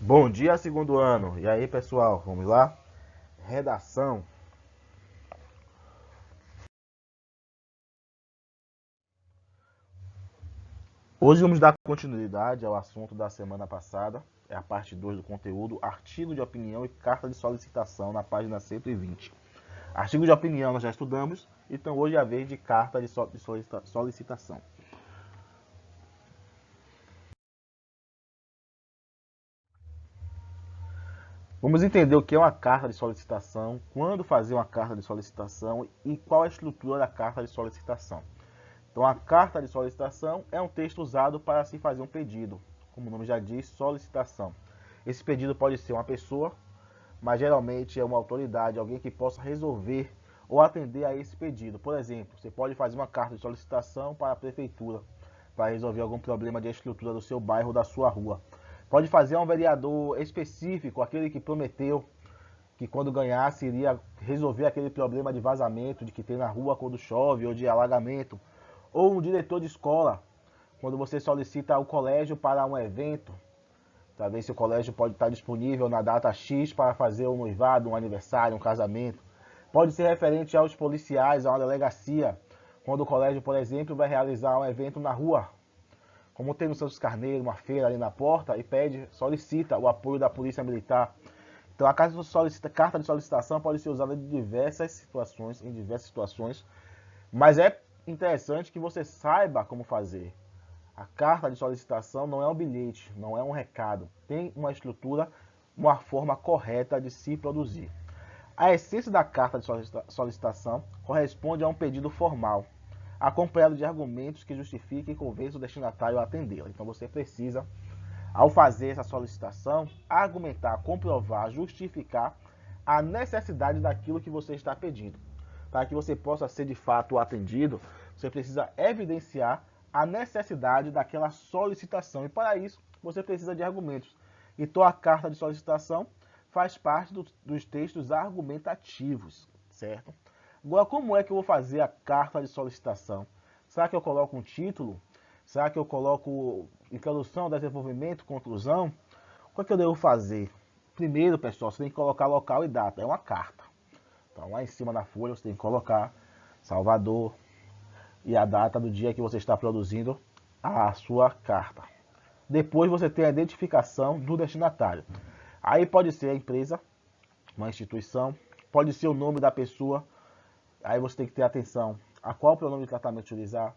Bom dia, segundo ano. E aí, pessoal, vamos lá? Redação. Hoje vamos dar continuidade ao assunto da semana passada. É a parte 2 do conteúdo, artigo de opinião e carta de solicitação, na página 120. Artigo de opinião nós já estudamos, então hoje é a vez de carta de solicitação. Vamos entender o que é uma carta de solicitação, quando fazer uma carta de solicitação e qual a estrutura da carta de solicitação. Então, a carta de solicitação é um texto usado para se fazer um pedido, como o nome já diz, solicitação. Esse pedido pode ser uma pessoa, mas geralmente é uma autoridade, alguém que possa resolver ou atender a esse pedido. Por exemplo, você pode fazer uma carta de solicitação para a prefeitura, para resolver algum problema de estrutura do seu bairro ou da sua rua. Pode fazer a um vereador específico, aquele que prometeu que quando ganhasse iria resolver aquele problema de vazamento de que tem na rua quando chove ou de alagamento. Ou um diretor de escola, quando você solicita o colégio para um evento, para ver se o colégio pode estar disponível na data X para fazer um noivado, um aniversário, um casamento. Pode ser referente aos policiais, a uma delegacia, quando o colégio, por exemplo, vai realizar um evento na rua, como tem no Santos Carneiro, uma feira ali na porta, e solicita o apoio da polícia militar. Então a carta de solicitação pode ser usada em diversas situações, mas é interessante que você saiba como fazer. A carta de solicitação não é um bilhete, não é um recado. Tem uma estrutura, uma forma correta de se produzir. A essência da carta de solicitação corresponde a um pedido formal, acompanhado de argumentos que justifiquem e convençam o destinatário a atendê-la. Então você precisa, ao fazer essa solicitação, argumentar, comprovar, justificar a necessidade daquilo que você está pedindo. Para que você possa ser de fato atendido, você precisa evidenciar a necessidade daquela solicitação. E para isso, você precisa de argumentos. Então a carta de solicitação faz parte dos textos argumentativos, certo? Agora, como é que eu vou fazer a carta de solicitação? Será que eu coloco um título? Será que eu coloco introdução, desenvolvimento, conclusão? O que é que eu devo fazer? Primeiro, pessoal, você tem que colocar local e data. É uma carta. Então, lá em cima na folha, você tem que colocar Salvador e a data do dia que você está produzindo a sua carta. Depois, você tem a identificação do destinatário. Aí pode ser a empresa, uma instituição, pode ser o nome da pessoa. Aí você tem que ter atenção a qual pronome de tratamento utilizar,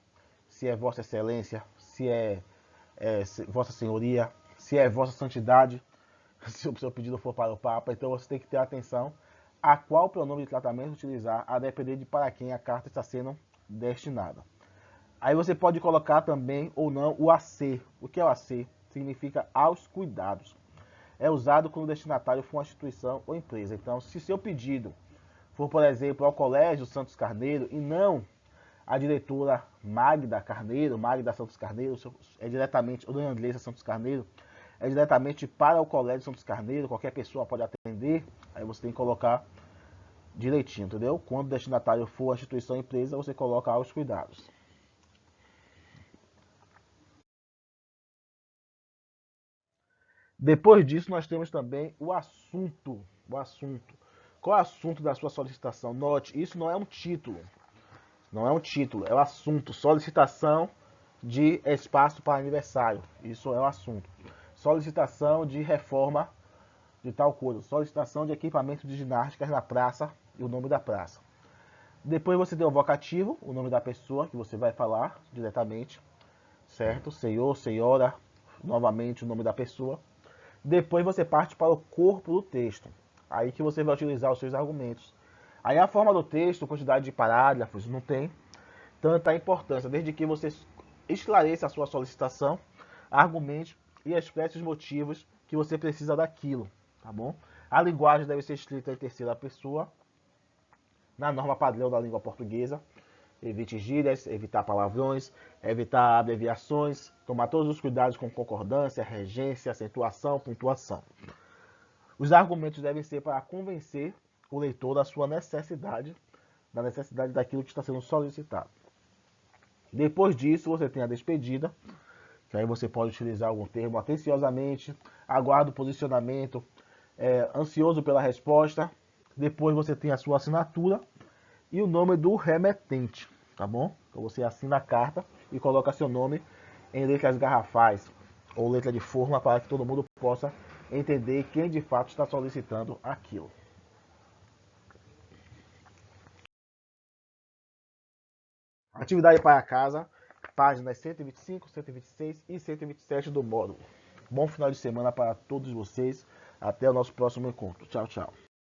se é Vossa Excelência, se é Vossa Senhoria, se é Vossa Santidade, se o seu pedido for para o Papa. Então você tem que ter atenção a qual pronome de tratamento utilizar, a depender de para quem a carta está sendo destinada. Aí você pode colocar também ou não o AC. O que é o AC? Significa aos cuidados. É usado quando o destinatário for uma instituição ou empresa. Então, se seu pedido for, por exemplo, ao Colégio Santos Carneiro e não a diretora Magda Carneiro, Magda Santos Carneiro, é diretamente, ou Dona Andressa Santos Carneiro, é diretamente para o Colégio Santos Carneiro, qualquer pessoa pode atender, aí você tem que colocar direitinho, entendeu? Quando o destinatário for a instituição ou empresa, você coloca aos cuidados. Depois disso, nós temos também o assunto. O assunto. Qual é o assunto da sua solicitação? Note, isso não é um título. Não é um título, é o assunto. Solicitação de espaço para aniversário. Isso é o assunto. Solicitação de reforma de tal coisa. Solicitação de equipamento de ginásticas na praça e o nome da praça. Depois você tem o vocativo, o nome da pessoa que você vai falar diretamente, certo? Senhor, senhora, novamente o nome da pessoa. Depois você parte para o corpo do texto. Aí que você vai utilizar os seus argumentos. Aí a forma do texto, quantidade de parágrafos, não tem tanta importância, desde que você esclareça a sua solicitação, argumente e expresse os motivos que você precisa daquilo, tá bom? A linguagem deve ser escrita em terceira pessoa, na norma padrão da língua portuguesa. Evite gírias, evitar palavrões, evitar abreviações, tomar todos os cuidados com concordância, regência, acentuação, pontuação. Os argumentos devem ser para convencer o leitor da sua necessidade, da necessidade daquilo que está sendo solicitado. Depois disso, você tem a despedida, que aí você pode utilizar algum termo atenciosamente, aguardo o posicionamento, ansioso pela resposta. Depois você tem a sua assinatura e o nome do remetente, tá bom? Então você assina a carta e coloca seu nome em letras garrafais ou letra de forma para que todo mundo possa entender quem de fato está solicitando aquilo. Atividade para casa, páginas 125, 126 e 127 do módulo. Bom final de semana para todos vocês. Até o nosso próximo encontro. Tchau, tchau.